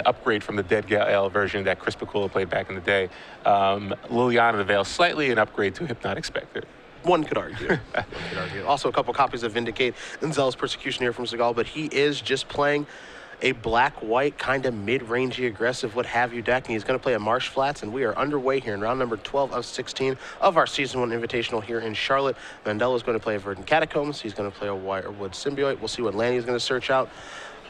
an upgrade from the Dead Gale version that Chris Piccola played back in the day. Liliana the Veil, slightly an upgrade to Hypnotic Spectre. One could argue. One could argue. Also, a couple copies of Vindicate and Zealous Persecution here from Segal, but he is just playing a black-white, kind of mid-rangey, aggressive, what have you deck, and he's going to play a Marsh Flats, and we are underway here in round number 12 of 16 of our Season 1 Invitational here in Charlotte. Mondello is going to play a Verdant Catacombs. He's going to play a Wirewood Symbiote. We'll see what land he's going to search out.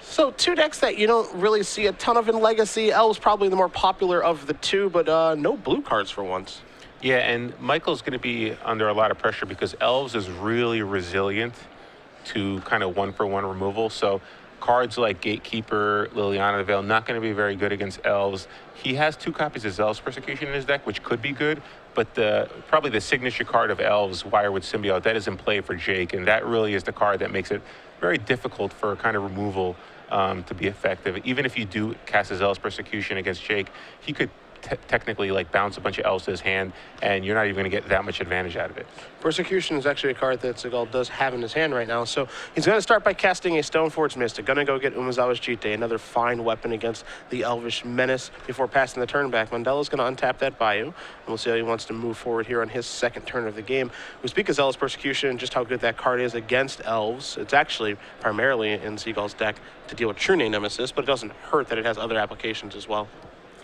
So two decks that you don't really see a ton of in Legacy. Elves probably the more popular of the two, but no blue cards for once. Yeah, and Michael's going to be under a lot of pressure because Elves is really resilient to kind of one-for-one removal. So cards like Gatekeeper, Liliana the Veil, not going to be very good against Elves. He has 2 copies of Zealous Persecution in his deck, which could be good, but probably the signature card of Elves, Wirewood Symbiote, that is in play for Jake, and that really is the card that makes it very difficult for kind of removal to be effective. Even if you do cast a Zealous Persecution against Jake, he could technically like bounce a bunch of elves to his hand, and you're not even going to get that much advantage out of it. Persecution is actually a card that Segal does have in his hand right now, so he's going to start by casting a Stoneforge Mystic. Going to go get Umezawa's Jite, another fine weapon against the Elvish Menace before passing the turn back. Mondello's going to untap that Bayou, and we'll see how he wants to move forward here on his second turn of the game. We speak of Zealous Persecution and just how good that card is against Elves. It's actually primarily in Segal's deck to deal with True Name Nemesis, but it doesn't hurt that it has other applications as well.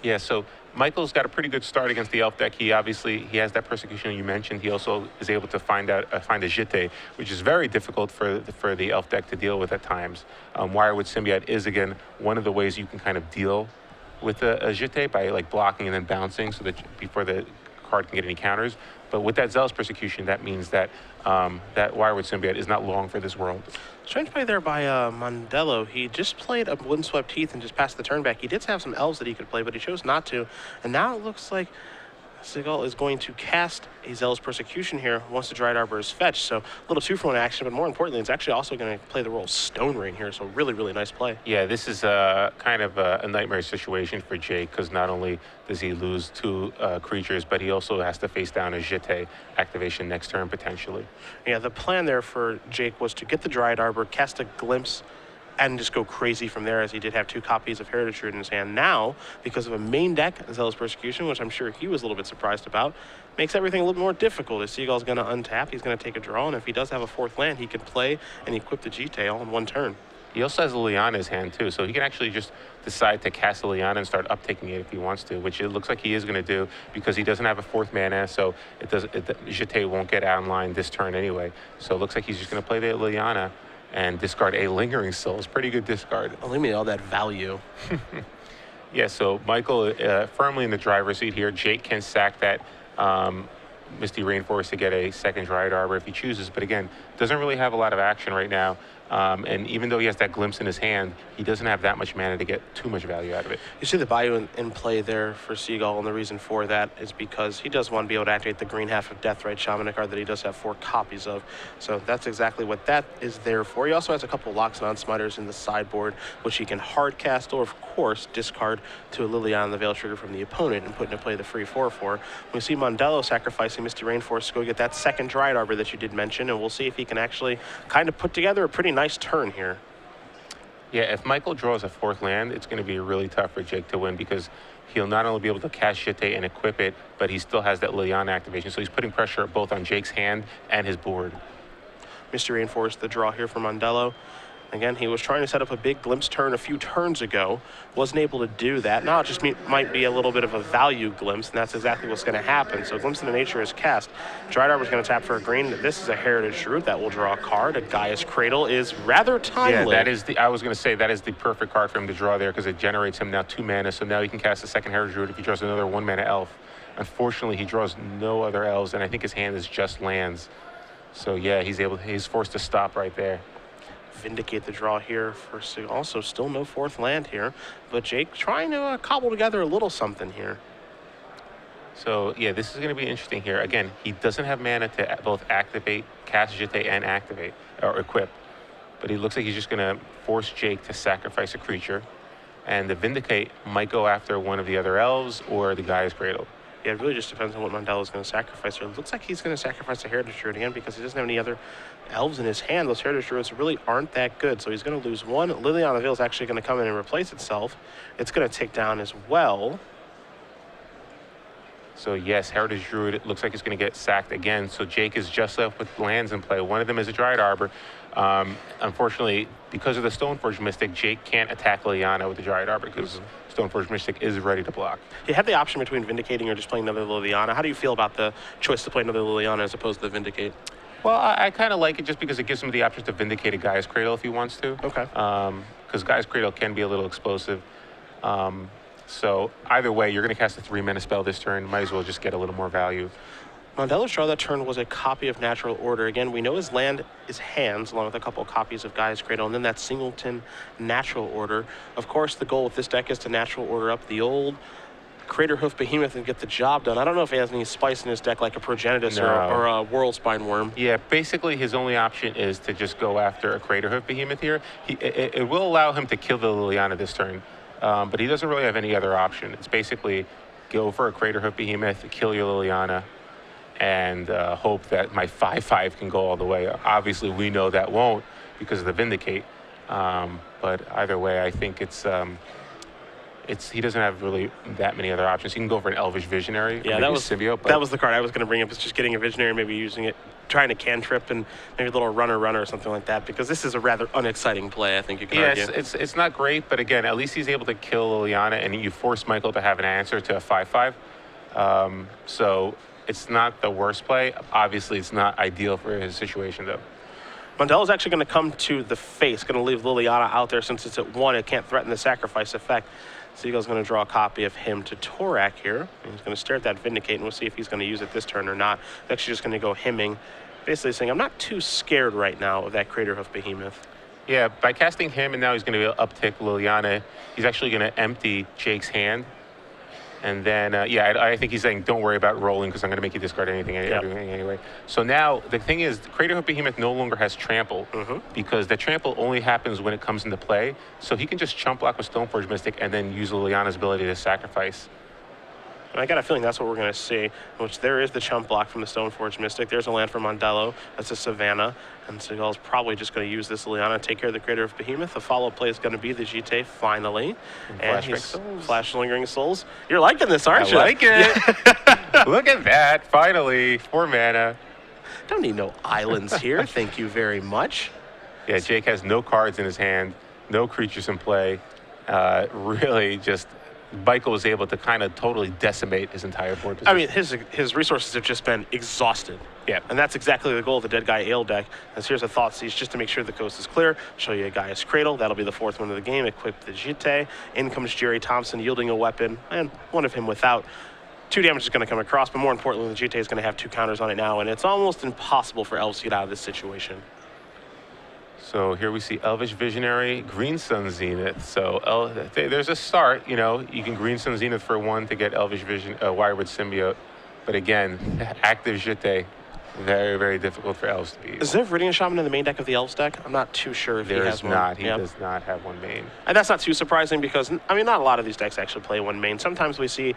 Yeah, so Michael's got a pretty good start against the Elf deck. He has that Persecution you mentioned. He also is able to find a Jite, which is very difficult for the Elf deck to deal with at times. Wirewood Symbiote is, again, one of the ways you can kind of deal with a Jite by like blocking and then bouncing so that before the card can get any counters. But with that Zealous Persecution, that means that that Wirewood Symbiote is not long for this world. Strange play there by Mondello. He just played a Windswept Heath and just passed the turn back. He did have some Elves that he could play, but he chose not to. And now it looks like Segal is going to cast a Zealous Persecution here once the Dryad Arbor is fetched. So a little 2-for-1 action, but more importantly, it's actually also going to play the role of Stone Ring here. So really, really nice play. Yeah, this is kind of a nightmare situation for Jake because not only does he lose 2 creatures, but he also has to face down a Jite activation next turn potentially. Yeah, the plan there for Jake was to get the Dryad Arbor, cast a Glimpse, and just go crazy from there, as he did have 2 copies of Heritage Root in his hand. Now, because of a main deck, Zealous Persecution, which I'm sure he was a little bit surprised about, makes everything a little more difficult. As Segal's going to untap, he's going to take a draw, and if he does have a 4th land, he can play and equip the Jite all in one turn. He also has Liliana in his hand too, so he can actually just decide to cast Liliana and start uptaking it if he wants to, which it looks like he is going to do because he doesn't have a 4th mana, so Jite won't get online this turn anyway. So it looks like he's just going to play the Liliana and discard a Lingering Soul. It's pretty good discard. Eliminate all that value. Yeah, so Michael firmly in the driver's seat here. Jake can sack that Misty Rainforest to get a second Dryad Arbor if he chooses, but again, doesn't really have a lot of action right now. And even though he has that Glimpse in his hand, he doesn't have that much mana to get too much value out of it. You see the Bayou in play there for Segal, and the reason for that is because he does want to be able to activate the green half of Deathrite Shaman, a card that he does have 4 copies of. So that's exactly what that is there for. He also has a couple of Locks and On-Smiters in the sideboard, which he can hard cast or, of course, discard to a Liliana the Veil trigger from the opponent and put into play the free 4/4. We see Mondello sacrificing Misty Rainforest to go get that second Dryad Arbor that you did mention, and we'll see if he can actually kind of put together a pretty nice turn here. Yeah, if Michael draws a 4th land, it's going to be really tough for Jake to win because he'll not only be able to cast Jite and equip it, but he still has that Liliana activation. So he's putting pressure both on Jake's hand and his board. Misty Rainforest, the draw here for Mondello. Again, he was trying to set up a big Glimpse turn a few turns ago. Wasn't able to do that. Now it just might be a little bit of a value Glimpse, and that's exactly what's going to happen. So Glimpse into Nature is cast. Dryad Arbor is going to tap for a green. This is a Heritage Root that will draw a card. A Gaia's Cradle is rather timely. Yeah, I was going to say that is the perfect card for him to draw there because it generates him now 2 mana. So now he can cast a second Heritage Root if he draws another 1 mana elf. Unfortunately, he draws no other elves, and I think his hand is just lands. So yeah, he's forced to stop right there. Vindicate the draw here for Segal. Also, still no 4th land here, but Jake trying to cobble together a little something here. So yeah, this is going to be interesting here. Again, he doesn't have mana to both activate, cast Jite, and activate or equip, but he looks like he's just going to force Jake to sacrifice a creature, and the Vindicate might go after one of the other elves or the Gaia's Cradle. Yeah, it really just depends on what Mondello's going to sacrifice here. It looks like he's going to sacrifice the Heritage Druid again because he doesn't have any other elves in his hand. Those Heritage Druids really aren't that good, so he's going to lose one. Liliana Veil is actually going to come in and replace itself. It's going to take down as well. So yes, Heritage Druid, it looks like it's going to get sacked again. So Jake is just left with lands in play. One of them is a Dryad Arbor. Unfortunately, because of the Stoneforge Mystic, Jake can't attack Liliana with the Dryad Arbor because Stoneforge Mystic is ready to block. You had the option between Vindicating or just playing another Liliana. How do you feel about the choice to play another Liliana as opposed to the Vindicate? Well, I kind of like it just because it gives him the option to Vindicate a Gaia's Cradle if he wants to. Okay. Because Gaia's Cradle can be a little explosive. So either way, you're going to cast a 3-mana spell this turn. Might as well just get a little more value. Mondello's draw that turn was a copy of Natural Order. Again, we know his land is hands, along with a couple of copies of Gaia's Cradle, and then that singleton Natural Order. Of course, the goal with this deck is to Natural Order up the old Craterhoof Behemoth and get the job done. I don't know if he has any spice in his deck like a Progenitus or a Whirlspine Worm. Yeah, basically his only option is to just go after a Craterhoof Behemoth here. It will allow him to kill the Liliana this turn, but he doesn't really have any other option. It's basically go for a Craterhoof Behemoth, kill your Liliana, and hope that my 5/5 can go all the way. Obviously, we know that won't because of the Vindicate. But either way, I think he doesn't have really that many other options. He can go for an Elvish Visionary. Yeah, that was Symbiote. That was the card I was going to bring up. It's just getting a Visionary, maybe using it, trying to cantrip and maybe a little runner or something like that. Because this is a rather unexciting play. I think you can argue. Yes, it's not great, but again, at least he's able to kill Liliana, and you force Michael to have an answer to a 5/5. So it's not the worst play. Obviously, it's not ideal for his situation, though. Mondello's actually going to come to the face, going to leave Liliana out there since it's at 1. It can't threaten the sacrifice effect. Segal's going to draw a copy of him to Torak here. And he's going to stare at that Vindicate, and we'll see if he's going to use it this turn or not. He's actually just going to go hemming, basically saying, I'm not too scared right now of that Craterhoof Behemoth. Yeah, by casting him, and now he's going to uptick Liliana, he's actually going to empty Jake's hand. And then, I think he's saying, don't worry about rolling because I'm going to make you discard anything anyway. So now, the thing is, the Craterhoof Behemoth no longer has Trample because the Trample only happens when it comes into play. So he can just chump block with Stoneforge Mystic and then use Liliana's ability to sacrifice. And I got a feeling that's what we're going to see, which there is the chump block from the Stoneforge Mystic. There's a land for Mondello. That's a Savannah. And Segal's probably just going to use this Liliana, take care of the Craterhoof Behemoth. The follow-up play is going to be the GT finally. And Flash Lingering Souls. You're liking this, aren't you? I like it. Look at that. Finally, 4 mana. Don't need no islands here. Thank you very much. Yeah, Jake has no cards in his hand, no creatures in play. Really just... Michael was able to kind of totally decimate his entire board position. I mean, his resources have just been exhausted. Yeah. And that's exactly the goal of the Dead Guy Ale deck. And here's a Thought Seize just to make sure the coast is clear. Show you a Gaia's Cradle. That'll be the 4th one of the game. Equip the Jite. In comes Jerry Thompson yielding a weapon, and one of him without. 2 damage is going to come across, but more importantly, the Jite is going to have 2 counters on it now, and it's almost impossible for Elves to get out of this situation. So here we see Elvish Visionary, Green Sun Zenith. So there's a start, you know. You can Green Sun Zenith for 1 to get Elvish Wirewood Symbiote. But again, active Jite, very, very difficult for Elves to beat. Is there Viridian Shaman in the main deck of the Elves deck? I'm not too sure if he has one. There is not. He does not have one main. And that's not too surprising because, I mean, not a lot of these decks actually play one main. Sometimes we see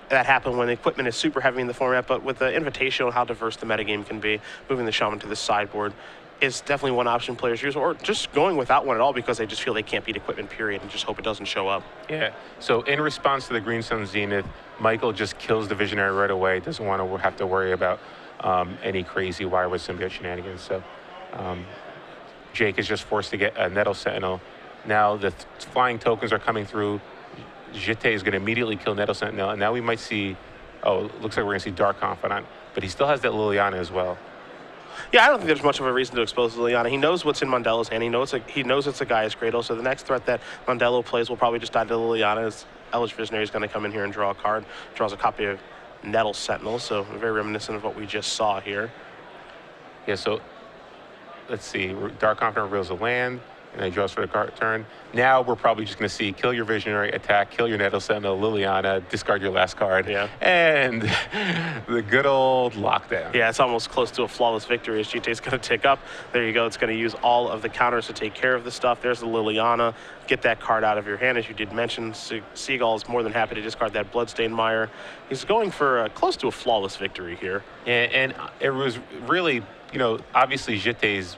that happen when the equipment is super heavy in the format, but with the Invitational, how diverse the metagame can be, moving the Shaman to the sideboard is definitely one option players use, or just going without one at all because they just feel they can't beat equipment, period, and just hope it doesn't show up. Yeah, so in response to the Green Sun Zenith, Michael just kills the Visionary right away, doesn't want to have to worry about any crazy Wirewood Symbiote shenanigans. So Jake is just forced to get a Nettle Sentinel. Now the flying tokens are coming through. Jite is going to immediately kill Nettle Sentinel, and now we might see, it looks like we're going to see Dark Confidant, but he still has that Liliana as well. Yeah, I don't think there's much of a reason to expose Liliana. He knows what's in Mondello's hand. He knows it's a Gaia's Cradle, so the next threat that Mondello plays will probably just die to Liliana. As Elvish Visionary is going to come in here and draw a card. Draws a copy of Nettle Sentinel, so very reminiscent of what we just saw here. Yeah, so let's see. Dark Confidant reveals a land. and he draws for the card turn. Now we're probably just going to see kill your Visionary, attack, kill your Nettle Sentinel, Liliana, discard your last card, and the good old lockdown. Yeah, it's almost close to a flawless victory as GT's going to tick up. There you go. It's going to use all of the counters to take care of the stuff. There's the Liliana. Get that card out of your hand, as you did mention. Segal is more than happy to discard that Bloodstained Mire. He's going for close to a flawless victory here. And it was really, obviously Jite's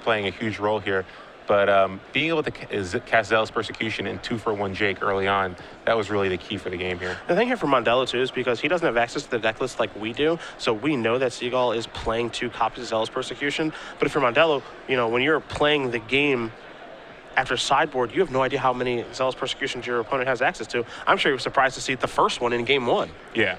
playing a huge role here. But being able to cast Zealous Persecution and 2-for-1 Jake early on, that was really the key for the game here. The thing here for Mondello, too, is because he doesn't have access to the deck list like we do, so we know that Segal is playing 2 copies of Zealous Persecution. But if you're Mondello, when you're playing the game after sideboard, you have no idea how many Zealous Persecutions your opponent has access to. I'm sure he was surprised to see the first one in game 1. Yeah.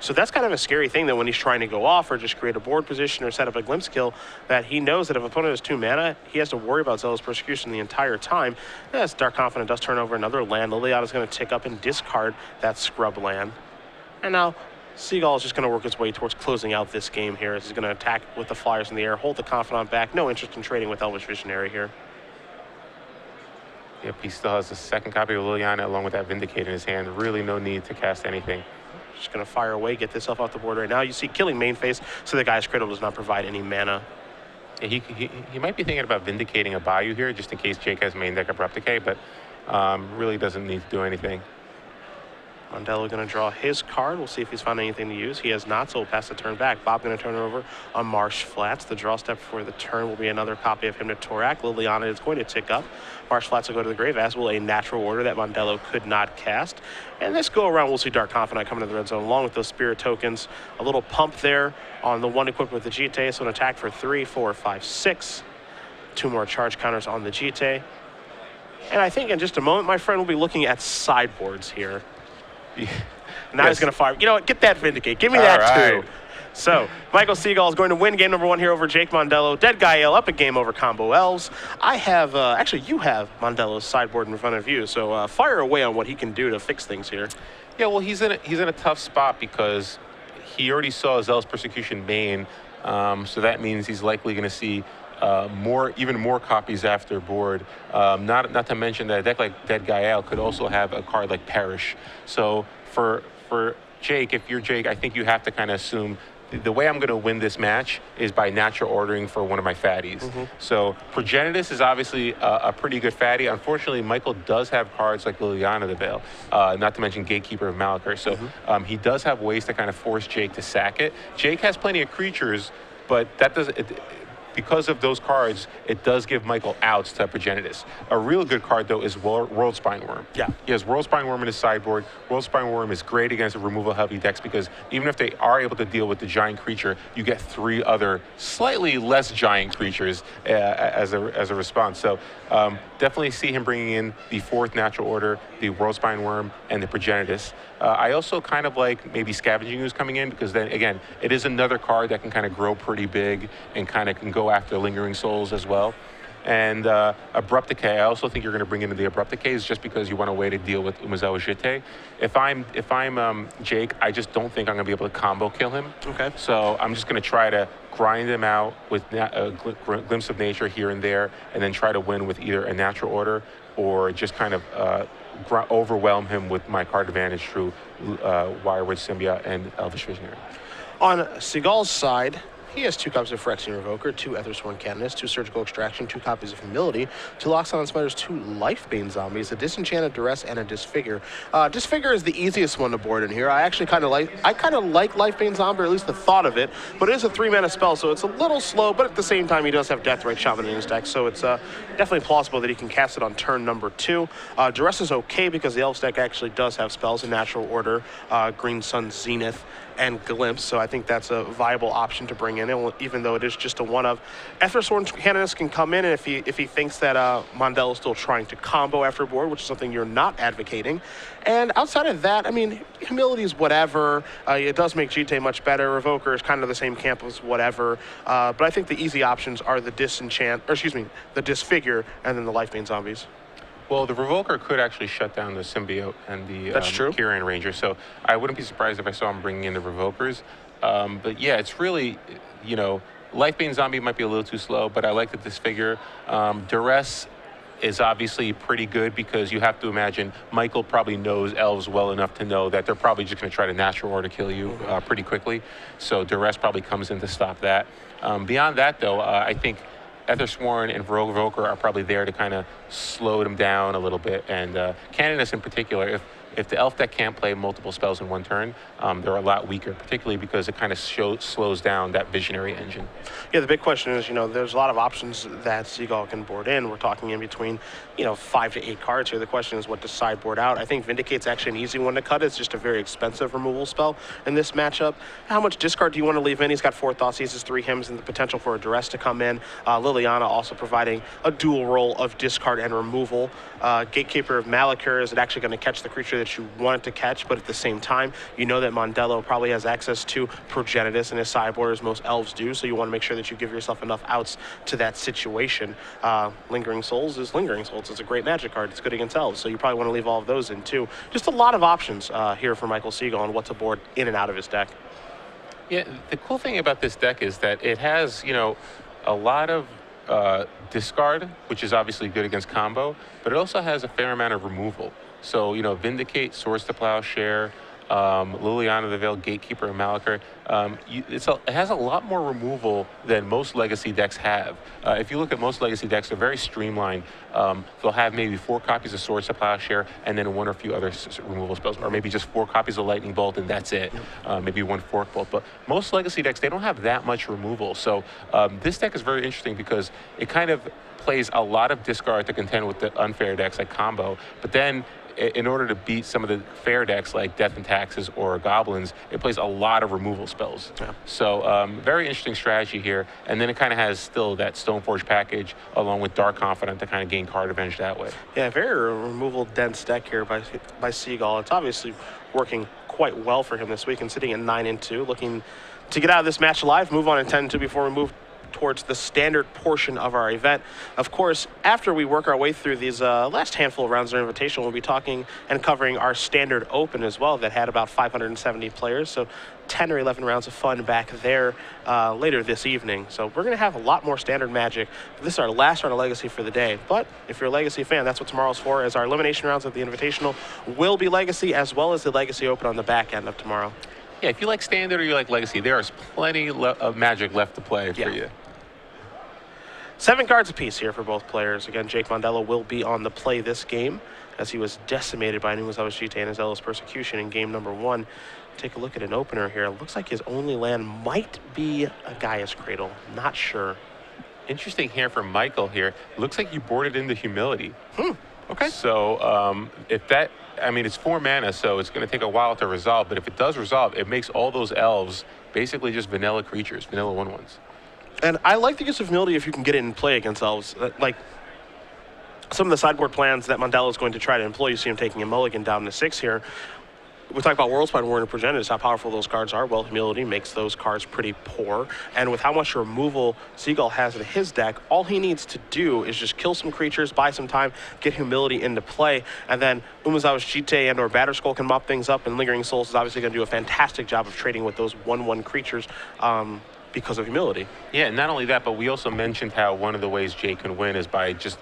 So that's kind of a scary thing that when he's trying to go off or just create a board position or set up a glimpse kill, that he knows that if opponent has 2 mana, he has to worry about Zealous Persecution the entire time. Yes, Dark Confidant does turn over another land. Liliana's going to tick up and discard that scrub land. And now Segal is just going to work his way towards closing out this game here. He's going to attack with the Flyers in the air, hold the Confidant back. No interest in trading with Elvish Visionary here. Yep, he still has the second copy of Liliana along with that Vindicate in his hand. Really no need to cast anything. Just going to fire away, get this off the board right now. You see killing main face, so the guy's Cradle does not provide any mana. Yeah, he might be thinking about vindicating a Bayou here just in case Jake has main deck Abrupt Decay, but really doesn't need to do anything. Mondello going to draw his card. We'll see if he's found anything to use. He has not, so we'll pass the turn back. Bob going to turn it over on Marsh Flats. The draw step for the turn will be another copy of him to Torak. Liliana is going to tick up. Marsh Flats will go to the grave, as will a natural order that Mondello could not cast. And this go around, we'll see Dark Confidant coming to the red zone along with those spirit tokens. A little pump there on the one equipped with the GT. So an attack for 3, 4, 5, 6. 2 more charge counters on the GT. And I think in just a moment, my friend will be looking at sideboards here. Now he's going to fire. You know what? Get that Vindicate. Give me that too. So Michael Segal is going to win game number 1 here over Jake Mondello. Dead Guy Ale up a game over Combo Elves. I have, actually you have Mondello's sideboard in front of you. So fire away on what he can do to fix things here. Yeah, well, he's in a tough spot because he already saw Zealous Persecution main. So that means he's likely going to see even more copies after board. Not to mention that a deck like Dead Guy Ale could also have a card like Perish. So for Jake, if you're Jake, I think you have to kind of assume the way I'm going to win this match is by natural ordering for one of my fatties. So Progenitus is obviously a pretty good fatty. Unfortunately, Michael does have cards like Liliana the Veil, not to mention Gatekeeper of Malachor. So he does have ways to kind of force Jake to sack it. Jake has plenty of creatures, but that doesn't. Because of those cards, it does give Michael outs to Progenitus. A real good card, though, is World Spine Worm. Yeah. He has World Spine Worm in his sideboard. World Spine Worm is great against removal-heavy decks because even if they are able to deal with the giant creature, you get 3 other slightly less giant creatures as a response. So definitely see him bringing in the 4th natural order, the World Spine Worm, and the Progenitus. I also kind of like maybe Scavenging Ooze coming in because then, again, it is another card that can kind of grow pretty big and kind of can go after Lingering Souls as well. And Abrupt Decay, I also think you're going to bring in the Abrupt Decays just because you want a way to deal with Umezawa Jite. If I'm Jake, I just don't think I'm going to be able to combo kill him. Okay. So I'm just going to try to grind him out with a Glimpse of Nature here and there, and then try to win with either a natural order or just kind of overwhelm him with my card advantage through Wirewood Symbiote and Elvish Visionary. On Segal's side, he has 2 copies of Phyrexian Revoker, 2 Ethersworn Canonist, 2 Surgical Extraction, 2 copies of Humility, 2 Loxodon Spiders, 2 Lifebane Zombies, a Disenchanted Duress, and a Disfigure. Disfigure is the easiest one to board in here. I actually kind of like Lifebane Zombie, or at least the thought of it, but it is a 3-mana spell, so it's a little slow, but at the same time, he does have Deathrite Shaman in his deck, so it's definitely plausible that he can cast it on turn number 2. Duress is okay because the Elves deck actually does have spells in natural order, Green Sun Zenith, and Glimpse, so I think that's a viable option to bring in, even though it is just a one-of. Ethersworn Canonist can come in, and if he thinks that Mondello is still trying to combo after board, which is something you're not advocating. And outside of that, I mean, Humility is whatever. It does make GT much better. Revoker is kind of the same camp as whatever. But I think the easy options are the the Disfigure, and then the Lifebane Zombies. Well, the Revoker could actually shut down the Symbiote and the Kyrian Ranger, so I wouldn't be surprised if I saw him bringing in the Revokers. But yeah, it's really, Lifebane Zombie might be a little too slow, but I like the Disfigure. Duress is obviously pretty good because you have to imagine Michael probably knows Elves well enough to know that they're probably just going to try to natural order kill you pretty quickly. So duress probably comes in to stop that. Beyond that, though, I think Ethersworn and Voker are probably there to kind of slow them down a little bit. And Canonus in particular, if the elf deck can't play multiple spells in one turn, they're a lot weaker, particularly because it kind of slows down that visionary engine. Yeah, the big question is, there's a lot of options that Segal can board in. We're talking in between, 5 to 8 cards here. The question is what to sideboard out. I think Vindicate's actually an easy one to cut. It's just a very expensive removal spell in this matchup. How much discard do you want to leave in? He's got 4 Thoughtseizes, 3 Hymns, and the potential for a Duress to come in. Liliana also providing a dual role of discard and removal. Gatekeeper of Malakir, is it actually going to catch the creature that you want it to catch? But at the same time, you know that Mondello probably has access to Progenitus in his sideboard, as most elves do, so you want to make sure that you give yourself enough outs to that situation. Lingering Souls is Lingering Souls. It's a great magic card. It's good against elves, so you probably want to leave all of those in too. Just a lot of options here for Michael Segal on what to board in and out of his deck. Yeah, the cool thing about this deck is that it has, a lot of discard, which is obviously good against combo, but it also has a fair amount of removal. So, Vindicate, Swords to Plowshare, Liliana the Veil, Gatekeeper, and Malakir. It has a lot more removal than most Legacy decks have. If you look at most Legacy decks, they're very streamlined. They'll have maybe 4 copies of Swords to Plowshare and then 1 or a few other removal spells, or maybe just 4 copies of Lightning Bolt and that's it. Maybe 1 Fork Bolt. But most Legacy decks, they don't have that much removal. So this deck is very interesting because it kind of plays a lot of discard to contend with the unfair decks like Combo, but then in order to beat some of the fair decks like Death and Taxes or Goblins, it plays a lot of removal spells. Yeah. So very interesting strategy here. And then it kind of has still that Stoneforge package along with Dark Confidant to kind of gain card advantage that way. Yeah, very removal dense deck here by Segal. It's obviously working quite well for him this week and sitting at 9-2, looking to get out of this match alive, move on in 10-2 before we move towards the standard portion of our event. Of course, after we work our way through these last handful of rounds of Invitational, we'll be talking and covering our standard open as well that had about 570 players. So 10 or 11 rounds of fun back there later this evening. So we're going to have a lot more standard Magic. This is our last round of Legacy for the day. But if you're a Legacy fan, that's what tomorrow's for, as our elimination rounds of the Invitational will be Legacy, as well as the Legacy Open on the back end of tomorrow. Yeah, if you like Standard or you like Legacy, there is plenty of Magic left to play for you. 7 cards apiece here for both players. Again, Jake Mondello will be on the play this game, as he was decimated by Numazawa and his Elves Persecution in game number 1. Take a look at an opener here. It looks like his only land might be a Gaia's Cradle. Not sure. Interesting here for Michael here. Looks like you boarded into Humility. Okay. So if that, it's 4 mana, so it's going to take a while to resolve. But if it does resolve, it makes all those elves basically just vanilla creatures, vanilla 1/1s. And I like the use of Humility if you can get it in play against elves. Like some of the sideboard plans that Mondello is going to try to employ, you see him taking a mulligan down to 6 here. We talk about Worldspine Warrior and Progenitus, how powerful those cards are. Well, Humility makes those cards pretty poor. And with how much removal Segal has in his deck, all he needs to do is just kill some creatures, buy some time, get Humility into play, and then Umezawa's Jite and or Batterskull can mop things up, and Lingering Souls is obviously going to do a fantastic job of trading with those 1/1 creatures. Because of Humility. Yeah, and not only that, but we also mentioned how one of the ways Jay can win is by just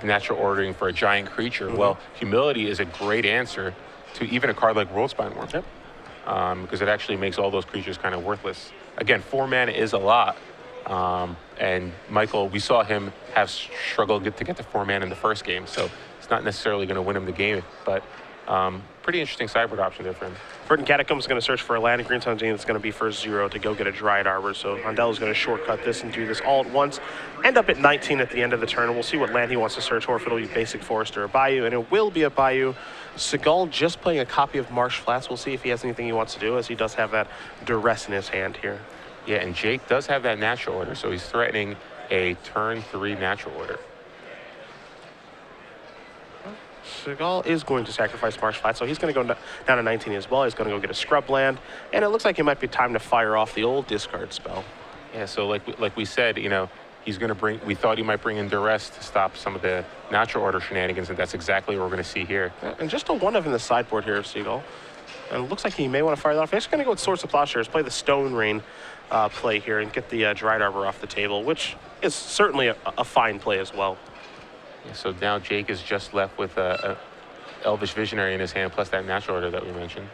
natural ordering for a giant creature. Well, Humility is a great answer to even a card like Worldspine Worm. Because it actually makes all those creatures kind of worthless. Again, 4 mana is a lot. And Michael, we saw him have struggled to get to 4 mana in the first game, so it's not necessarily going to win him the game, but pretty interesting sideboard option there for him. Verdant Catacomb is going to search for a land in Green Sun's Game that's going to be for 0 to go get a Dryad Arbor. So Mondello is going to shortcut this and do this all at once. End up at 19 at the end of the turn. We'll see what land he wants to search for, if it'll be Basic Forest or a Bayou, and it will be a Bayou. Segal just playing a copy of Marsh Flats. We'll see if he has anything he wants to do, as he does have that Duress in his hand here. Yeah, and Jake does have that natural order, so he's threatening a turn 3 natural order. Segal is going to sacrifice Marsh Flats, so he's going to go down to 19 as well. He's going to go get a Scrub land, and it looks like it might be time to fire off the old discard spell. Yeah, so like we said, he's going to bring, we thought he might bring in Duress to stop some of the natural order shenanigans, and that's exactly what we're going to see here. And just a 1 of in the sideboard here of Segal. And it looks like he may want to fire that off. He's going to go with Swords of Plowshares, play the Stone Rain play here, and get the Dryad Arbor off the table, which is certainly a fine play as well. Yeah, so now Jake is just left with a Elvish Visionary in his hand, plus that natural order that we mentioned.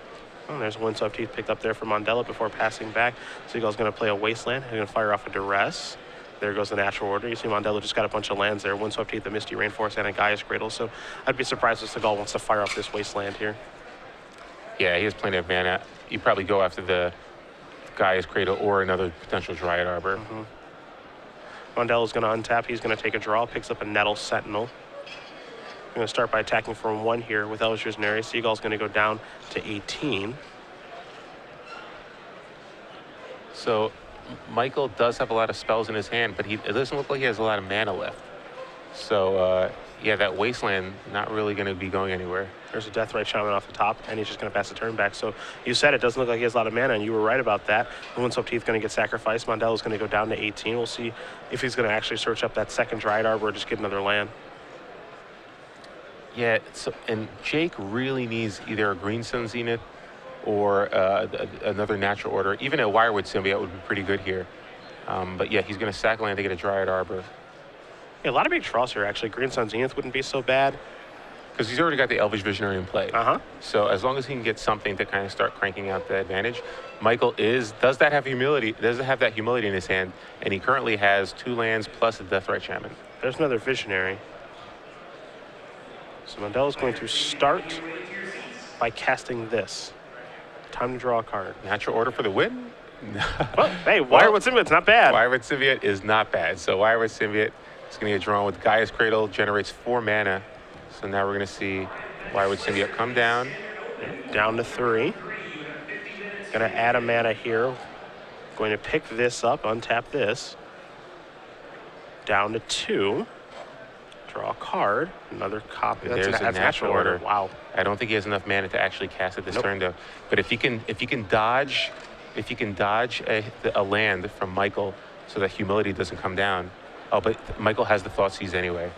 Oh, there's Windswept Heath picked up there for Mondello before passing back. Seagal's going to play a Wasteland. He's going to fire off a Duress. There goes the natural order. You see Mondello just got a bunch of lands there. Windswept Heath, a Misty Rainforest, and a Gaia's Cradle. So I'd be surprised if Segal wants to fire off this Wasteland here. Yeah, he has plenty of mana. You probably go after the Gaia's Cradle or another potential Dryad Arbor. Mondello's going to untap. He's going to take a draw. Picks up a Nettle Sentinel. Going to start by attacking from 1 here with Elvish Visionary. Seagal's going to go down to 18. So Michael does have a lot of spells in his hand, but it doesn't look like he has a lot of mana left. So yeah, that Wasteland not really going to be going anywhere. There's a Deathrite Shaman off the top, and he's just going to pass the turn back. So you said it doesn't look like he has a lot of mana, and you were right about that. The Windswept Heath going to get sacrificed. Mondello's going to go down to 18. We'll see if he's going to actually search up that second Dryad Arbor or just get another land. Yeah, and Jake really needs either a Green Sun Zenith or another natural order. Even a Wirewood Symbiote would be pretty good here. But yeah, he's going to sack land to get a Dryad Arbor. Yeah, a lot of big draws here, actually. Green Sun Zenith wouldn't be so bad. Because he's already got the Elvish Visionary in play. So as long as he can get something to kind of start cranking out the advantage, Michael does have that humility in his hand, and he currently has 2 lands plus a Deathrite Shaman. There's another Visionary. So Mondello's going to start by casting this. Time to draw a card. Natural order for the win? Well, hey, Wirewood Symbiote's not bad. Wirewood Symbiote is not bad. So Wirewood Symbiote is going to get drawn with Gaia's Cradle, generates 4 mana. So now we're going to see Wirewood Symbiote come down. Down to 3. Going to add a mana here. Going to pick this up, untap this. Down to 2. Draw a card. Another copy. There's a natural order. Wow. I don't think he has enough mana to actually cast it this turn though. But if he can dodge a land from Michael so that humility doesn't come down. Oh, but Michael has the Thoughtseize anyway.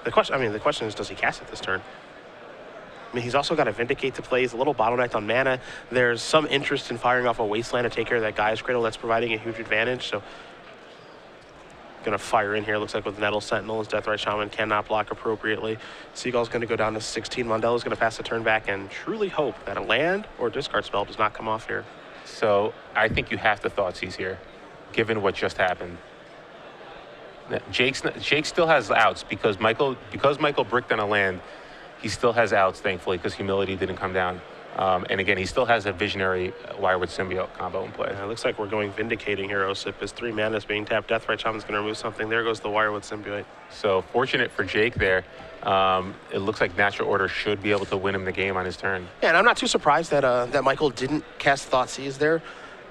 The question is, does he cast it this turn? I mean, he's also got a Vindicate to play. He's a little bottlenecked on mana. There's some interest in firing off a Wasteland to take care of that Gaia's Cradle. That's providing a huge advantage. So, going to fire in here. Looks like with Nettle Sentinel, his Deathrite Shaman cannot block appropriately. Seagal's going to go down to 16. Mondello's going to pass the turn back and truly hope that a land or discard spell does not come off here. So I think you have to Thoughtseize here, given what just happened. Jake still has outs because Michael bricked on a land. He still has outs, thankfully, because humility didn't come down. And again, he still has a Visionary Wirewood Symbiote combo in play. It looks like we're going Vindicating here, Osip. His 3 mana is being tapped. Deathrite Shaman's going to remove something. There goes the Wirewood Symbiote. So fortunate for Jake there. It looks like Natural Order should be able to win him the game on his turn. Yeah, and I'm not too surprised that Michael didn't cast Thoughtseize there.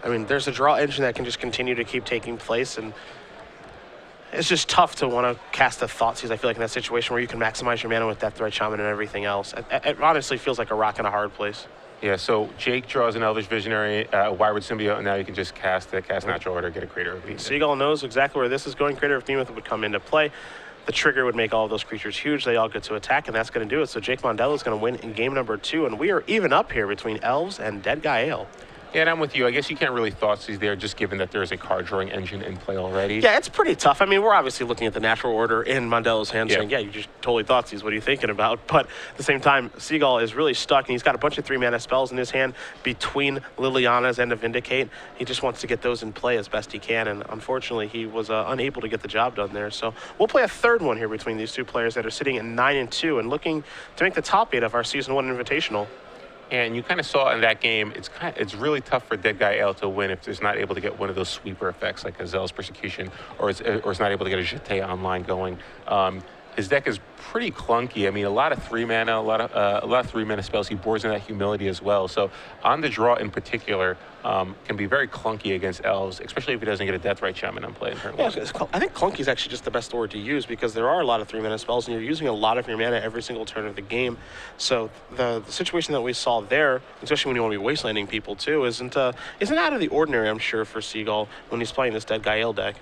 I mean, there's a draw engine that can just continue to keep taking place, and it's just tough to want to cast a Thoughtseize, I feel like, in that situation where you can maximize your mana with Deathrite Shaman and everything else. It honestly feels like a rock and a hard place. Yeah, so Jake draws an Elvish Visionary, Wirewood Symbiote, and now you can just cast Natural Order, get a Crater of Behemoth. Seagal knows exactly where this is going. Crater of Behemoth would come into play. The trigger would make all of those creatures huge. They all get to attack, and that's going to do it. So Jake Mondello is going to win in game number 2, and we are even up here between Elves and Dead Guy Ale. Yeah, and I'm with you. I guess you can't really Thoughtseize there, just given that there's a card drawing engine in play already. Yeah, it's pretty tough. I mean, we're obviously looking at the natural order in Mondello's hand, saying, yeah, you just totally Thoughtseize. What are you thinking about? But at the same time, Seagal is really stuck, and he's got a bunch of 3-mana spells in his hand between Liliana's and a Vindicate. He just wants to get those in play as best he can, and unfortunately, he was unable to get the job done there. So we'll play a third one here between these two players that are sitting at 9-2 and looking to make the top 8 of our Season 1 Invitational. And you kind of saw in that game, it's really tough for Dead Guy L to win if it's not able to get one of those sweeper effects like a Zealous Persecution, or it's not able to get a Jeté online going. His deck is pretty clunky. I mean, a lot of 3-mana, a lot of 3-mana spells. He boards in that humility as well. So on the draw in particular, can be very clunky against Elves, especially if he doesn't get a Deathrite Shaman in play in turn 1. I think clunky is actually just the best word to use because there are a lot of 3-mana spells and you're using a lot of your mana every single turn of the game. So the situation that we saw there, especially when you want to be wastelanding people too, isn't out of the ordinary, I'm sure, for Seagal when he's playing this Dead Guy Ale deck.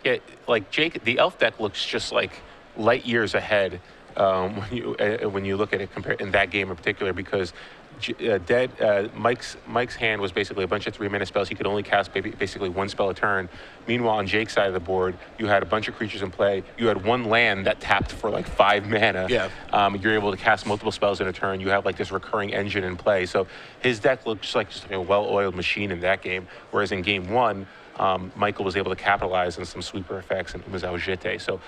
Yeah, like Jake, the Elf deck looks just like light years ahead when you look at it in that game in particular, because Mike's hand was basically a bunch of 3-mana spells. He could only cast basically one spell a turn. Meanwhile, on Jake's side of the board, you had a bunch of creatures in play. You had one land that tapped for like 5 mana. Yeah. You're able to cast multiple spells in a turn. You have like this recurring engine in play. So his deck looks like just a well-oiled machine in that game. Whereas in game 1, Michael was able to capitalize on some sweeper effects and Umazao Jete. So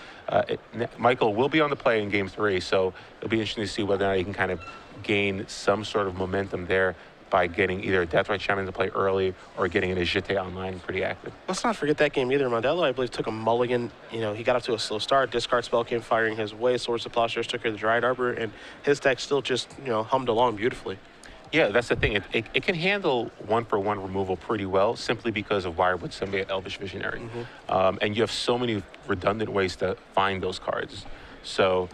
Michael will be on the play in game 3, so it'll be interesting to see whether or not he can kind of gain some sort of momentum there by getting either a Deathrite Shaman to play early or getting an Jete online pretty active. Let's not forget that game either. Mondello, I believe, took a mulligan. You know, he got off to a slow start. Discard spell came firing his way. Swords of Plowshares took care of the Dryad Arbor, and his deck still just, hummed along beautifully. Yeah, that's the thing. It can handle 1-for-1 removal pretty well simply because of Wirewood Symbiote, Elvish Visionary. And you have so many redundant ways to find those cards. So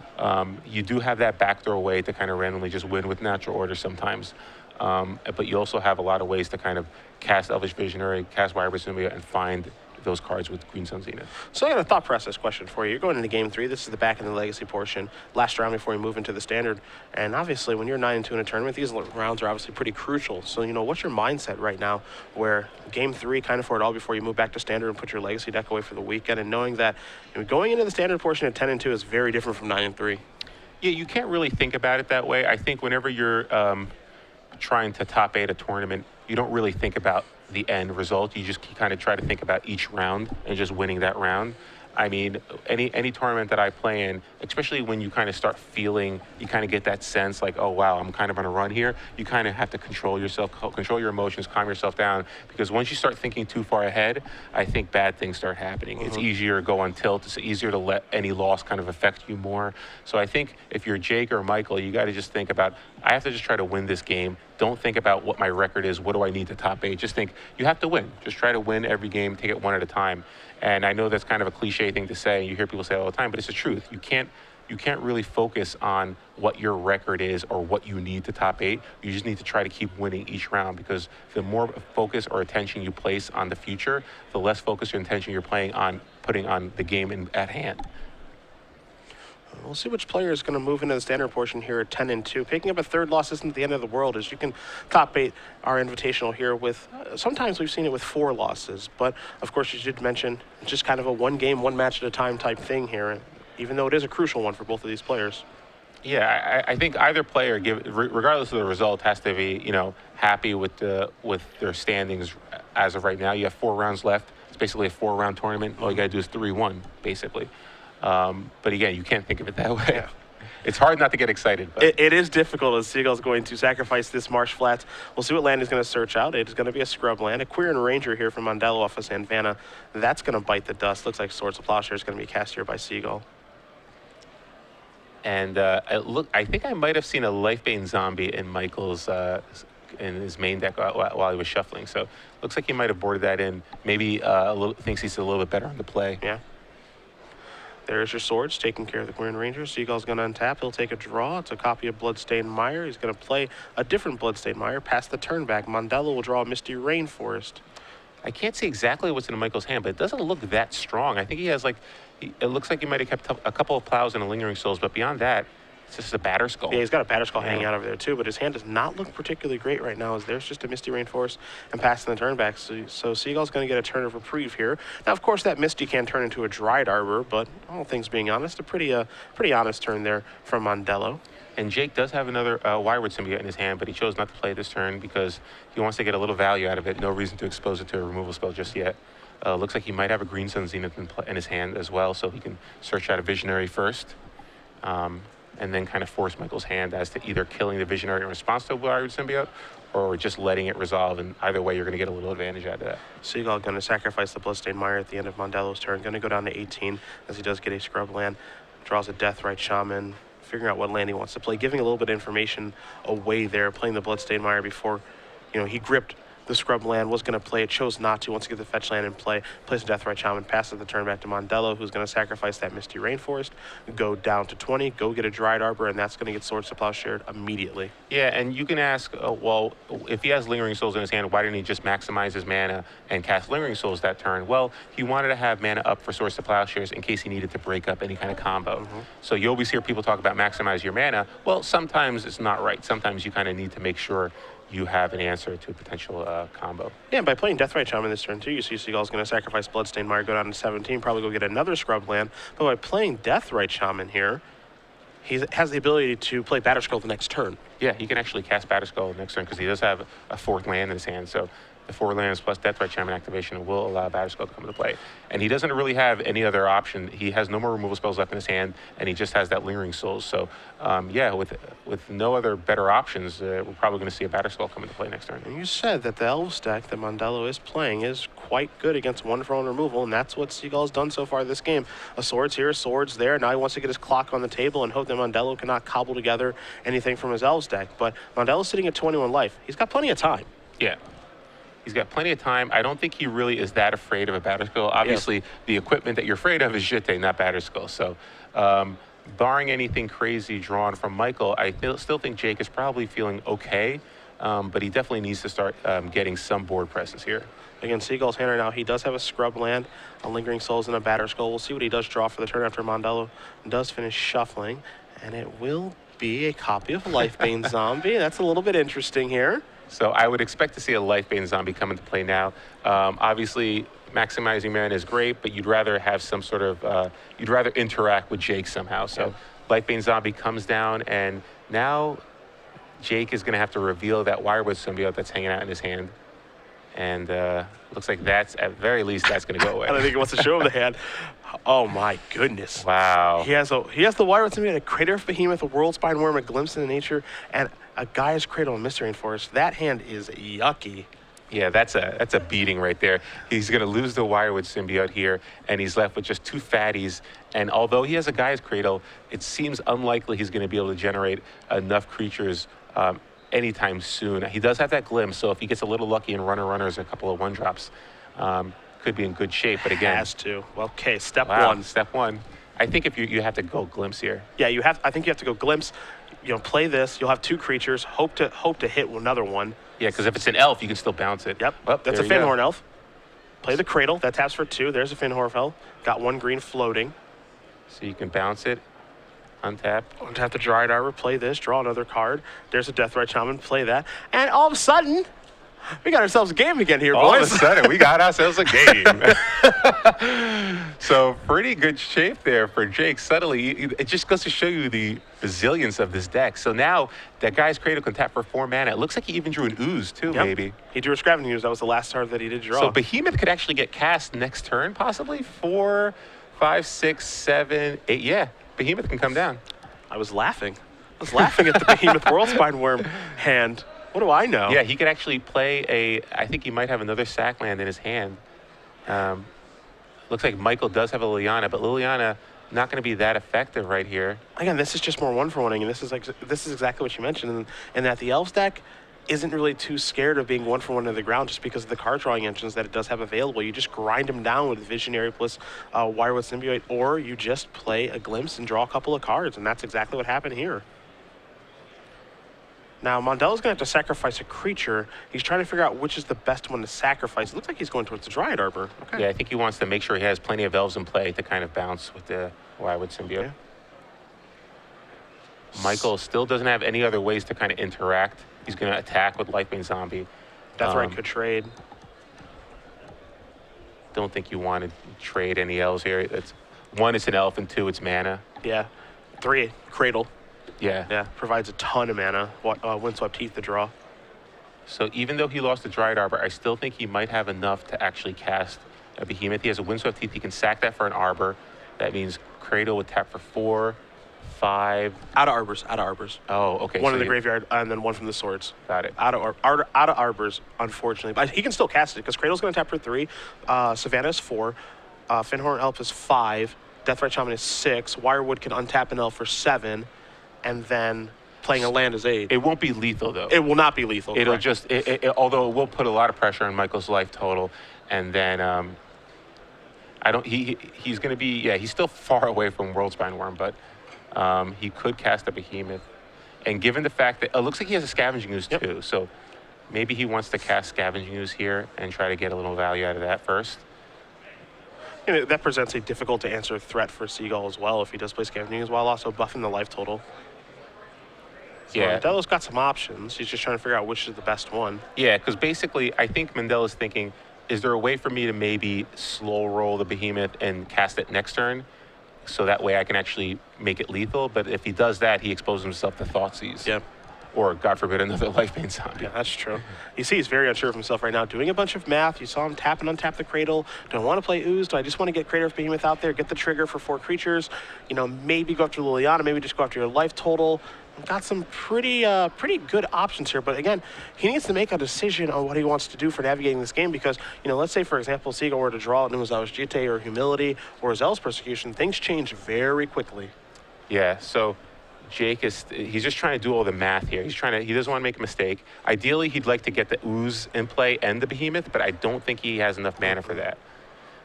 you do have that backdoor way to kind of randomly just win with Natural Order sometimes. But you also have a lot of ways to kind of cast Elvish Visionary, cast Wirewood Symbiote, and find those cards with Green Sun Zenith. So I got a thought process question for you. You're going into game 3. This is the back end of the legacy portion. Last round before you move into the standard. And obviously, when you're 9-2 in a tournament, these rounds are obviously pretty crucial. So, what's your mindset right now where game 3 kind of for it all before you move back to standard and put your legacy deck away for the weekend, and knowing that going into the standard portion at 10-2 is very different from 9-3? Yeah, you can't really think about it that way. I think whenever you're trying to top 8 a tournament, you don't really think about the end result. You just kind of try to think about each round and just winning that round. I mean, any tournament that I play in, especially when you kind of start feeling, you kind of get that sense like, oh wow, I'm kind of on a run here. You kind of have to control yourself, control your emotions, calm yourself down, because once you start thinking too far ahead, I think bad things start happening. It's easier to go on tilt. It's easier to let any loss kind of affect you more. So I think if you're Jake or Michael, you got to just think about, I have to just try to win this game. Don't think about what my record is. What do I need to top 8? Just think you have to win. Just try to win every game. Take it one at a time. And I know that's kind of a cliche thing to say. You hear people say it all the time, but it's the truth. You can't really focus on what your record is or what you need to top 8. You just need to try to keep winning each round, because the more focus or attention you place on the future, the less focus or attention you're putting on the game at hand. We'll see which player is going to move into the standard portion here at 10-2. Picking up a third loss isn't the end of the world, as you can top 8 our Invitational here with, sometimes we've seen it with 4 losses. But, of course, you did mention it's just kind of a one game, one match at a time type thing here, even though it is a crucial one for both of these players. Yeah, I think either player, regardless of the result, has to be, happy with their standings as of right now. You have 4 rounds left. It's basically a 4-round tournament. All you got to do is 3-1, basically. But again, you can't think of it that way. Yeah. It's hard not to get excited. But it is difficult, as Segal's going to sacrifice this Marsh Flats. We'll see what land he's going to search out. It is going to be a scrub land. A Quirion Ranger here from Mondello off of Sandvana. That's going to bite the dust. Looks like Swords of Plowshare is going to be cast here by Segal. And I think I might have seen a Lifebane Zombie in Michael's in his main deck while he was shuffling. So looks like he might have boarded that in. Maybe thinks he's a little bit better on the play. Yeah. There's your swords, taking care of the Quirion Ranger. Seagal's going to untap. He'll take a draw. It's a copy of Bloodstained Mire. He's going to play a different Bloodstained Mire past the turn back. Mondello will draw a Misty Rainforest. I can't see exactly what's in Michael's hand, but it doesn't look that strong. I think he has it looks like he might have kept a couple of plows and a Lingering Souls, but beyond that, it's just a Batter Skull. Yeah, he's got a Batter Skull hanging out over there too, but his hand does not look particularly great right now, as there's just a Misty Rainforest and passing the turn back. So Seagal's going to get a turn of reprieve here. Now, of course, that Misty can turn into a Dryad Arbor, but all things being honest, a pretty honest turn there from Mondello. And Jake does have another Wirewood Symbiote in his hand, but he chose not to play this turn because he wants to get a little value out of it. No reason to expose it to a removal spell just yet. Looks like he might have a Green Sun Zenith in his hand as well, so he can search out a Visionary first. And then kind of force Michael's hand as to either killing the Visionary in response to a Wirewood Symbiote or just letting it resolve. And either way, you're going to get a little advantage out of that. Seagal going to sacrifice the Bloodstained Mire at the end of Mondello's turn. Going to go down to 18 as he does get a scrub land. Draws a Deathrite Shaman, figuring out what land he wants to play, giving a little bit of information away there, playing the Bloodstained Mire before, he gripped the scrub land, was going to play it, chose not to. Once you get the fetch land in play, plays a Deathrite Shaman, passes the turn back to Mondello, who's going to sacrifice that Misty Rainforest, go down to 20, go get a Dried Arbor, and that's going to get Swords to Plowshare immediately. Yeah, and you can ask, well, if he has Lingering Souls in his hand, why didn't he just maximize his mana and cast Lingering Souls that turn? Well, he wanted to have mana up for Swords to Plowshares in case he needed to break up any kind of combo. So you always hear people talk about maximize your mana. Well, sometimes it's not right. Sometimes you kind of need to make sure you have an answer to a potential combo. Yeah, and by playing Deathrite Shaman this turn too, you see Segal's going to sacrifice Bloodstained Mire, go down to 17, probably go get another scrub land. But by playing Deathrite Shaman here, he has the ability to play Batterskull the next turn. Yeah, he can actually cast Batterskull next turn because he does have a 4th land in his hand. So the 4 lands plus Deathrite Shaman activation will allow Batterskull to come into play. And he doesn't really have any other option. He has no more removal spells left in his hand, and he just has that Lingering Souls. So, yeah, with no other better options, we're probably going to see a Batterskull come into play next turn. And you said that the Elves deck that Mondello is playing is quite good against 1-for-1 removal, and that's what Segal's done so far this game. A Swords here, a Swords there. Now he wants to get his clock on the table and hope that Mondello cannot cobble together anything from his Elves deck. But Mondello's sitting at 21 life. He's got plenty of time. Yeah. He's got plenty of time. I don't think he really is that afraid of a Batterskull. Obviously, the equipment that you're afraid of is Jitte, not Batterskull. So, barring anything crazy drawn from Michael, I still think Jake is probably feeling okay, but he definitely needs to start getting some board presence here. Again, Segal's hand right now, he does have a Scrub land, a Lingering Souls, and a Batterskull. We'll see what he does draw for the turn after Mondello does finish shuffling, and it will be a copy of Lifebane Zombie. That's a little bit interesting here. So I would expect to see a Lifebane Zombie come into play now. Obviously, maximizing mana is great, but you'd rather have some sort of, you'd rather interact with Jake somehow. So Lifebane Zombie comes down, and now Jake is going to have to reveal that Wirewood Symbiote that's hanging out in his hand. And looks like that's, at very least, that's going to go away. I don't think he wants to show him the hand. Oh my goodness. Wow. He has the Wirewood Symbiote, a Crater of Behemoth, a World Spine Worm, a Glimpse into Nature, and a Gaia's Cradle and Mystery Rainforest. That hand is yucky. Yeah, that's a beating right there. He's going to lose the Wirewood Symbiote here, and he's left with just 2 fatties. And although he has a Gaia's Cradle, it seems unlikely he's going to be able to generate enough creatures anytime soon. He does have that Glimpse, so if he gets a little lucky and runners, a couple of 1-drops, could be in good shape. But again, has to. Well, okay, step wow, one. Step one. I think if you have to go Glimpse here. Yeah, you have. I think you have to go Glimpse. You know, play this. You'll have 2 creatures. Hope to hit another one. Yeah, because if it's an elf, you can still bounce it. Yep. Oh, That's a Finhorn elf. Play the Cradle. That taps for 2. There's a Finhorn elf. Got 1 green floating. So you can bounce it, untap. Untap the Dried Arbor. Play this. Draw another card. There's a Deathrite Shaman. Play that. And all of a sudden, we got ourselves a game again here, boys. All of a sudden, we got ourselves a game. So pretty good shape there for Jake. Suddenly, it just goes to show you the resilience of this deck. So now that Gaia's Cradle can tap for 4 mana. It looks like he even drew an Ooze too, maybe. He drew a Scravening Ooze. That was the last card that he did draw. So Behemoth could actually get cast next turn, possibly 4, 5, 6, 7, 8. Yeah, Behemoth can come down. I was laughing at the Behemoth World Spine Worm hand. What do I know? Yeah, he could actually play I think he might have another sack land in his hand. Looks like Michael does have a Liliana, but Liliana not going to be that effective right here. Again, this is just more 1-for-1ing, and this is exactly what you mentioned, and that the Elves deck isn't really too scared of being 1-for-1 to the ground just because of the card drawing engines that it does have available. You just grind them down with Visionary plus Wirewood Symbiote, or you just play a Glimpse and draw a couple of cards, and that's exactly what happened here. Now, Mondello's going to have to sacrifice a creature. He's trying to figure out which is the best one to sacrifice. It looks like he's going towards the Dryad Arbor. Okay. Yeah, I think he wants to make sure he has plenty of Elves in play to kind of bounce with the Wirewood Symbiote. Yeah. Michael still doesn't have any other ways to kind of interact. He's going to attack with Lifebane Zombie. Deathrite could trade. Don't think you want to trade any Elves here. 1, it's an elf, and 2, it's mana. Yeah. 3, Cradle. Yeah. Yeah, provides a ton of mana. Windswept Heath to draw. So even though he lost the Dryad Arbor, I still think he might have enough to actually cast a Behemoth. He has a Windswept Heath. He can sack that for an Arbor. That means Cradle would tap for 4, 5. Out of Arbors. Oh, okay. One in the graveyard, and then 1 from the Swords. Got it. Out of Arbors, unfortunately. But he can still cast it, because Cradle's going to tap for 3. Savannah is 4. Finhorn Elf is 5. Deathrite Shaman is 6. Wirewood can untap an elf for 7. And then playing a land as aid. It won't be lethal, though. It will not be lethal. It'll correct. just, although it will put a lot of pressure on Michael's life total. And then he's going to be, he's still far away from World Spine Worm, but he could cast a Behemoth. And given the fact that it looks like he has a Scavenging Ooze too, so maybe he wants to cast Scavenging Ooze here and try to get a little value out of that first. That presents a difficult to answer threat for Segal as well if he does play Scavenging Ooze while also buffing the life total. So Mondello's got some options. He's just trying to figure out which is the best one. Yeah, because basically I think Mondello's thinking, is there a way for me to maybe slow roll the Behemoth and cast it next turn? So that way I can actually make it lethal. But if he does that, he exposes himself to Thoughtseize. Yeah. Or, God forbid, another Lifebane Zombie. Yeah, that's true. You see he's very unsure of himself right now, doing a bunch of math. You saw him tap and untap the Cradle. Do I want to play Ooze? Do I just want to get Crater of Behemoth out there, get the trigger for 4 creatures? Maybe go after Liliana, maybe just go after your life total. Got some pretty good options here, but again, he needs to make a decision on what he wants to do for navigating this game because, let's say, for example, Segal were to draw it and it was Jite or Humility or Elves Persecution, things change very quickly. Yeah, so Jake he's just trying to do all the math here. He doesn't want to make a mistake. Ideally, he'd like to get the Ooze in play and the Behemoth, but I don't think he has enough mana for that.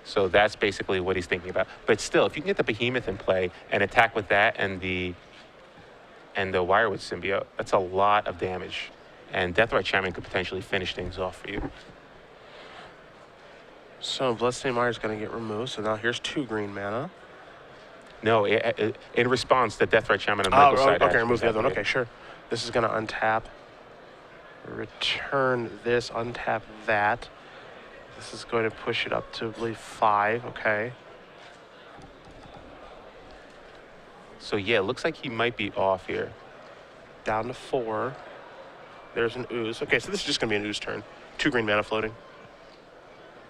So that's basically what he's thinking about. But still, if you can get the Behemoth in play and attack with that and the Wirewood Symbiote, that's a lot of damage. And Deathrite Shaman could potentially finish things off for you. So Bloodstained Mire is going to get removed. So now here's 2 green mana. No, in response to Deathrite Shaman on Michael's side. Okay, remove the other one. Okay, sure. This is going to untap. Return this, untap that. This is going to push it up to, I believe, 5. Okay. So yeah, it looks like he might be off here. Down to 4. There's an Ooze. Okay, so this is just going to be an Ooze turn. 2 green mana floating.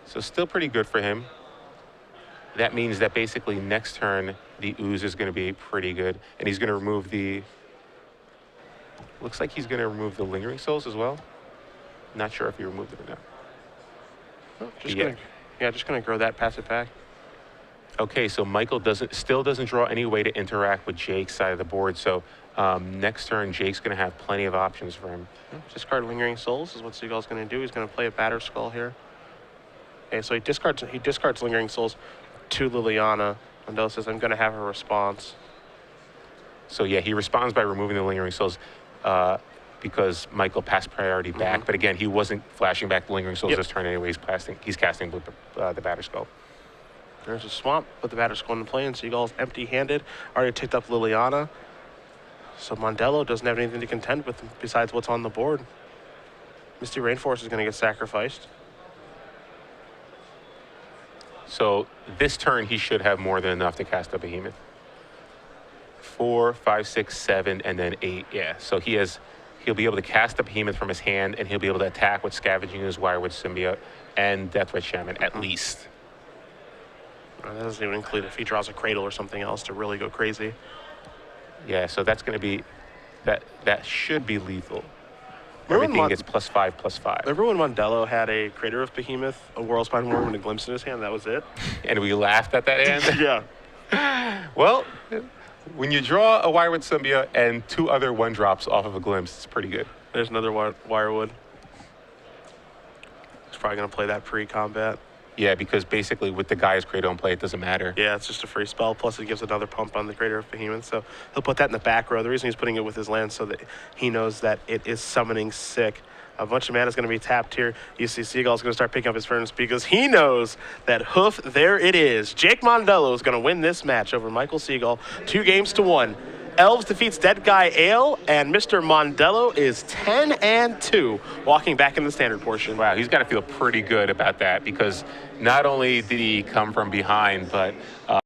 So still pretty good for him. That means that basically next turn, the Ooze is going to be pretty good. And he's going to remove looks like he's going to remove the Lingering Souls as well. Not sure if he removed it or not. Oh, just going to grow that, pass it back. Okay, so Michael still doesn't draw any way to interact with Jake's side of the board. So next turn, Jake's going to have plenty of options for him. Discard Lingering Souls is what Seagal's going to do. He's going to play a Batter Skull here. Okay, so he discards Lingering Souls to Liliana. Mondello says, I'm going to have a response. So yeah, he responds by removing the Lingering Souls because Michael passed priority back. But again, he wasn't flashing back the Lingering Souls this turn anyway. He's casting with the Batter Skull. There's a Swamp, put the Batter Skull into play, and Seagal's empty-handed. Already ticked up Liliana. So Mondello doesn't have anything to contend with besides what's on the board. Misty Rainforest is going to get sacrificed. So this turn, he should have more than enough to cast a Behemoth. 4, 5, 6, 7, and then 8. Yeah, so he'll be able to cast a Behemoth from his hand, and he'll be able to attack with Scavenging Ooze, Wirewood Symbiote, and Deathrite Shaman at least. That doesn't even include if he draws a Cradle or something else to really go crazy. Yeah, so that's going to be that should be lethal. Remember Everything gets +5/+5. Remember when Mondello had a Crater of Behemoth, a World Spine Worm, and a Glimpse in his hand? That was it? And we laughed at that hand? Yeah. Well, when you draw a Wirewood Symbiote and 2 other 1-drops off of a Glimpse, it's pretty good. There's another Wirewood. He's probably going to play that pre-combat. Yeah, because basically with the guy's Cradle in play, it doesn't matter. Yeah, it's just a free spell, plus it gives another pump on the Crater of Behemoth. So he'll put that in the back row. The reason he's putting it with his land so that he knows that it is summoning sick. A bunch of mana is going to be tapped here. You see Seagal's going to start picking up his Furnace because he knows that hoof, there it is. Jake Mondello is going to win this match over Michael Segal, 2-1. Elves defeats Dead Guy Ale, and Mr. Mondello is 10-2, walking back in the standard portion. Wow, he's got to feel pretty good about that because not only did he come from behind, but